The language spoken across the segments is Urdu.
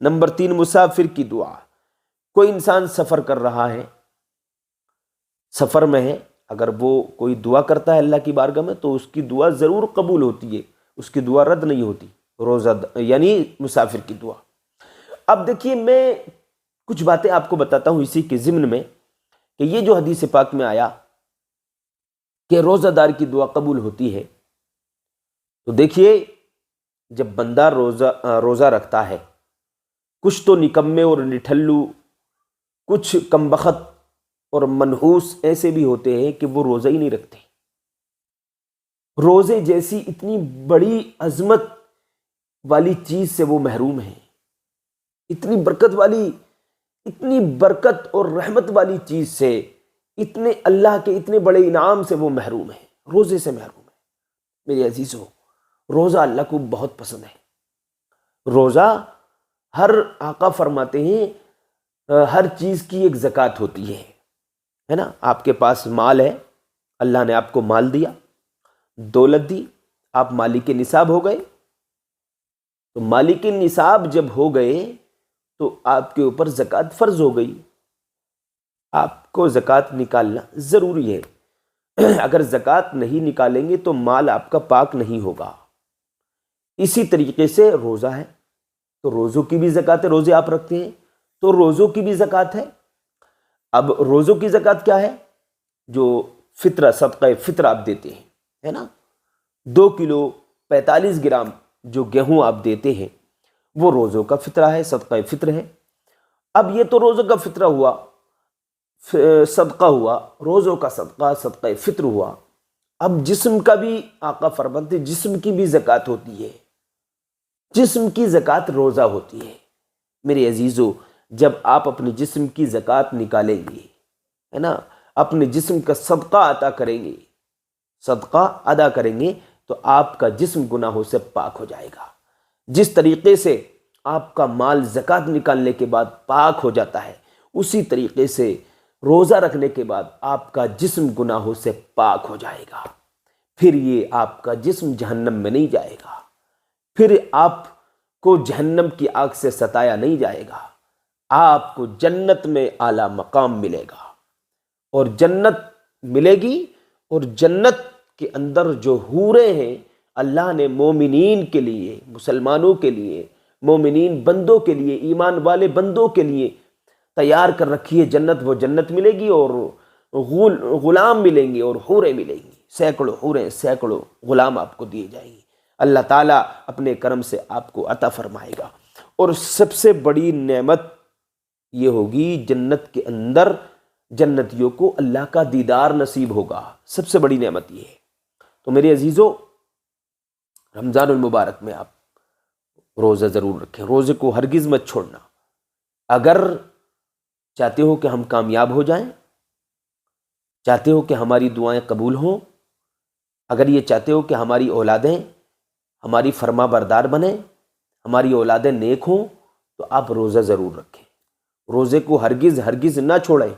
نمبر 3 مسافر کی دعا. کوئی انسان سفر کر رہا ہے، سفر میں ہے، اگر وہ کوئی دعا کرتا ہے اللہ کی بارگاہ میں تو اس کی دعا ضرور قبول ہوتی ہے، اس کی دعا رد نہیں ہوتی. یعنی مسافر کی دعا. اب دیکھیے میں کچھ باتیں آپ کو بتاتا ہوں اسی کے ضمن میں کہ یہ جو حدیث پاک میں آیا کہ روزہ دار کی دعا قبول ہوتی ہے، تو دیکھیے جب بندہ روزہ رکھتا ہے، کچھ تو نکمے اور نٹھلو، کچھ کم بخت اور منحوس ایسے بھی ہوتے ہیں کہ وہ روزہ ہی نہیں رکھتے. روزے جیسی اتنی بڑی عظمت والی چیز سے وہ محروم ہیں، اتنی برکت والی، اتنی برکت اور رحمت والی چیز سے، اتنے اللہ کے اتنے بڑے انعام سے وہ محروم ہیں، روزے سے محروم ہیں. میرے عزیزو، روزہ اللہ کو بہت پسند ہے. روزہ ہر آقا فرماتے ہیں ہر چیز کی ایک زکوٰۃ ہوتی ہے نا. آپ کے پاس مال ہے، اللہ نے آپ کو مال دیا، دولت دی، آپ مالک نصاب ہو گئے. تو مالک نصاب جب ہو گئے تو آپ کے اوپر زکوٰۃ فرض ہو گئی. آپ کو زکوٰۃ نکالنا ضروری ہے. اگر زکوٰۃ نہیں نکالیں گے تو مال آپ کا پاک نہیں ہوگا. اسی طریقے سے روزہ ہے، تو روزوں کی بھی زکوٰۃ ہے. روزے آپ رکھتے ہیں تو روزوں کی بھی زکوٰۃ ہے. اب روزوں کی زکوٰۃ کیا ہے؟ جو فطرہ، صدقہ فطرہ آپ دیتے ہیں، ہے نا، 2 کلو 45 گرام جو گیہوں آپ دیتے ہیں وہ روزوں کا فطرہ ہے، صدقہ فطر ہے. اب یہ تو روزوں کا فطرہ ہوا، صدقہ ہوا، روزوں کا صدقہ، صدقہ فطر ہوا. اب جسم کا بھی آقا فرماتے جسم کی بھی زکوٰۃ ہوتی ہے، جسم کی زکوٰۃ روزہ ہوتی ہے. میرے عزیزو، جب آپ اپنے جسم کی زکوٰۃ نکالیں گے، ہے نا، اپنے جسم کا صدقہ عطا کریں گے، صدقہ ادا کریں گے تو آپ کا جسم گناہوں سے پاک ہو جائے گا. جس طریقے سے آپ کا مال زکوٰۃ نکالنے کے بعد پاک ہو جاتا ہے، اسی طریقے سے روزہ رکھنے کے بعد آپ کا جسم گناہوں سے پاک ہو جائے گا. پھر یہ آپ کا جسم جہنم میں نہیں جائے گا، پھر آپ کو جہنم کی آگ سے ستایا نہیں جائے گا. آپ کو جنت میں اعلیٰ مقام ملے گا، اور جنت ملے گی. اور جنت کے اندر جو حوریں ہیں، اللہ نے مومنین کے لیے، مسلمانوں کے لیے، مومنین بندوں کے لیے، ایمان والے بندوں کے لیے تیار کر رکھی ہے جنت. وہ جنت ملے گی اور غلام ملیں گے اور حوریں ملیں گی. سینکڑوں حوریں، سینکڑوں غلام آپ کو دیے جائیں گے. اللہ تعالیٰ اپنے کرم سے آپ کو عطا فرمائے گا. اور سب سے بڑی نعمت یہ ہوگی جنت کے اندر جنتیوں کو اللہ کا دیدار نصیب ہوگا. سب سے بڑی نعمت یہ ہے. تو میرے عزیزو، رمضان المبارک میں آپ روزہ ضرور رکھیں. روزے کو ہرگز مت چھوڑنا. اگر چاہتے ہو کہ ہم کامیاب ہو جائیں، چاہتے ہو کہ ہماری دعائیں قبول ہوں، اگر یہ چاہتے ہو کہ ہماری اولادیں ہماری فرما بردار بنیں، ہماری اولادیں نیک ہوں، تو آپ روزہ ضرور رکھیں. روزے کو ہرگز ہرگز نہ چھوڑیں.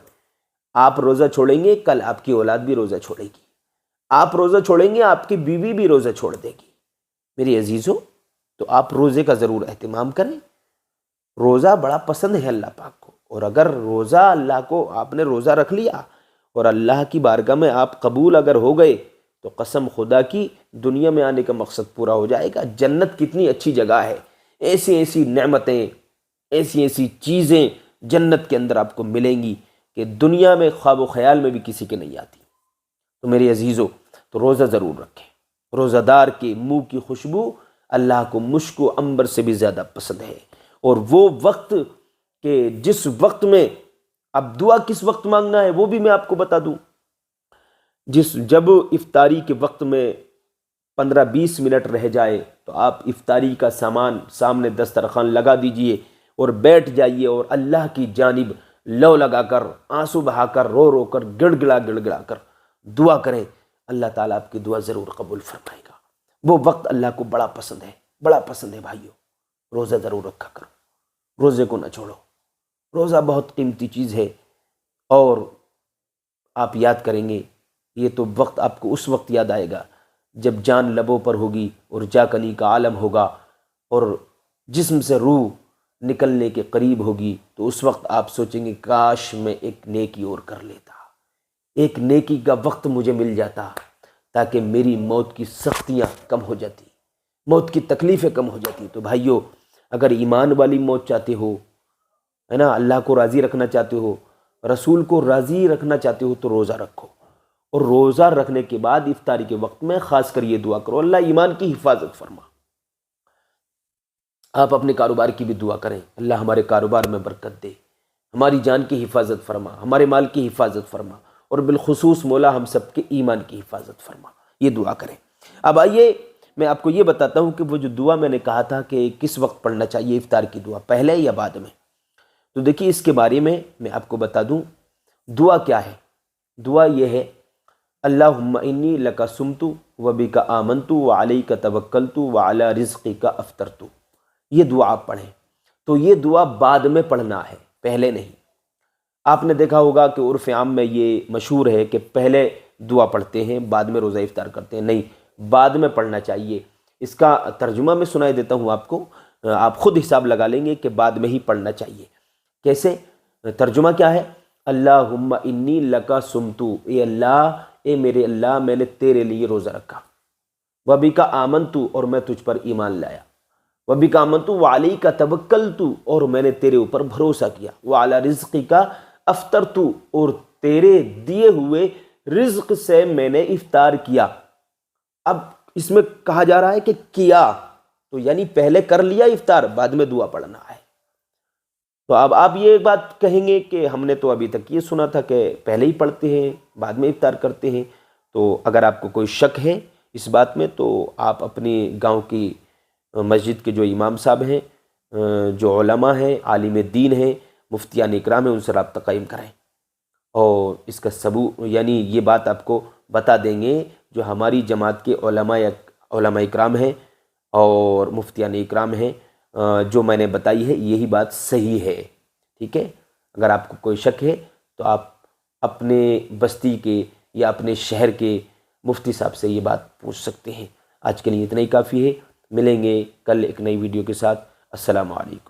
آپ روزہ چھوڑیں گے، کل آپ کی اولاد بھی روزہ چھوڑے گی. آپ روزہ چھوڑیں گے، آپ کی بیوی بھی روزہ چھوڑ دے گی. میری عزیزو، تو آپ روزے کا ضرور اہتمام کریں. روزہ بڑا پسند ہے اللہ پاک کو. اور اگر روزہ اللہ کو آپ نے روزہ رکھ لیا اور اللہ کی بارگاہ میں آپ قبول اگر ہو گئے تو قسم خدا کی دنیا میں آنے کا مقصد پورا ہو جائے گا. جنت کتنی اچھی جگہ ہے. ایسی ایسی نعمتیں، ایسی ایسی چیزیں جنت کے اندر آپ کو ملیں گی کہ دنیا میں خواب و خیال میں بھی کسی کے نہیں آتی. تو میرے عزیزو، تو روزہ ضرور رکھیں. روزہ دار کے منہ کی خوشبو اللہ کو مشک و عنبر سے بھی زیادہ پسند ہے. اور وہ وقت کہ جس وقت میں اب دعا کس وقت مانگنا ہے وہ بھی میں آپ کو بتا دوں. جب افطاری کے وقت میں 15-20 منٹ رہ جائے تو آپ افطاری کا سامان سامنے دسترخوان لگا دیجئے اور بیٹھ جائیے اور اللہ کی جانب لو لگا کر، آنسو بہا کر، رو رو کر، گڑ گڑا کر دعا کریں. اللہ تعالیٰ آپ کی دعا ضرور قبول فرمائے گا. وہ وقت اللہ کو بڑا پسند ہے، بڑا پسند ہے. بھائیو، روزہ ضرور رکھا کرو، روزے کو نہ چھوڑو. روزہ بہت قیمتی چیز ہے. اور آپ یاد کریں گے، یہ تو وقت آپ کو اس وقت یاد آئے گا جب جان لبوں پر ہوگی اور جا کنی کا عالم ہوگا اور جسم سے روح نکلنے کے قریب ہوگی تو اس وقت آپ سوچیں گے کاش میں ایک نیکی اور کر لیتا، ایک نیکی کا وقت مجھے مل جاتا تاکہ میری موت کی سختیاں کم ہو جاتی، موت کی تکلیفیں کم ہو جاتی۔ تو بھائیو، اگر ایمان والی موت چاہتے ہو، ہے نا، اللہ کو راضی رکھنا چاہتے ہو، رسول کو راضی رکھنا چاہتے ہو، تو روزہ رکھو، اور روزہ رکھنے کے بعد افطاری کے وقت میں خاص کر یہ دعا کرو، اللہ ایمان کی حفاظت فرما۔ آپ اپنے کاروبار کی بھی دعا کریں، اللہ ہمارے کاروبار میں برکت دے، ہماری جان کی حفاظت فرما، ہمارے مال کی حفاظت فرما، اور بالخصوص مولا ہم سب کے ایمان کی حفاظت فرما، یہ دعا کریں۔ اب آئیے میں آپ کو یہ بتاتا ہوں کہ وہ جو دعا میں نے کہا تھا کہ کس وقت پڑھنا چاہیے افطار کی دعا، پہلے یا بعد میں، تو دیکھیے اس کے بارے میں آپ کو بتا دوں دعا کیا ہے۔ دعا یہ ہے، اللہم انی لک صمت وبک آمنت وعلیک توکلت وعلی رزقک افطرت، یہ دعا آپ پڑھیں۔ تو یہ دعا بعد میں پڑھنا ہے، پہلے نہیں۔ آپ نے دیکھا ہوگا کہ عرف عام میں یہ مشہور ہے کہ پہلے دعا پڑھتے ہیں بعد میں روزہ افطار کرتے ہیں، نہیں، بعد میں پڑھنا چاہیے۔ اس کا ترجمہ میں سنائی دیتا ہوں آپ کو، آپ خود حساب لگا لیں گے کہ بعد میں ہی پڑھنا چاہیے۔ کیسے؟ ترجمہ کیا ہے؟ اللہم انی لکا صمتو، اے اللہ، اے میرے اللہ، میں نے تیرے لیے روزہ رکھا، وبک آمنتو، اور میں تجھ پر ایمان لایا، وبک آمنتو وعلیک توکلتو، اور میں نے تیرے اوپر بھروسہ کیا، وعلی رزقک افطرتو، اور تیرے دیے ہوئے رزق سے میں نے افطار کیا۔ اب اس میں کہا جا رہا ہے کہ کیا، تو یعنی پہلے کر لیا افطار، بعد میں دعا پڑھنا ہے۔ تو اب آپ یہ بات کہیں گے کہ ہم نے تو ابھی تک یہ سنا تھا کہ پہلے ہی پڑھتے ہیں بعد میں افطار کرتے ہیں۔ تو اگر آپ کو کوئی شک ہے اس بات میں تو آپ اپنی گاؤں کی مسجد کے جو امام صاحب ہیں، جو علماء ہیں، عالم دین ہیں، مفتیان اکرام ہیں، ان سے رابطہ قائم کریں، اور اس کا یعنی یہ بات آپ کو بتا دیں گے جو ہماری جماعت کے علماء اکرام ہیں اور مفتیان اکرام ہیں، جو میں نے بتائی ہے یہی بات صحیح ہے، ٹھیک ہے۔ اگر آپ کو کوئی شک ہے تو آپ اپنے بستی کے یا اپنے شہر کے مفتی صاحب سے یہ بات پوچھ سکتے ہیں۔ آج کے لیے اتنا ہی کافی ہے، ملیں گے کل ایک نئی ویڈیو کے ساتھ۔ السلام علیکم۔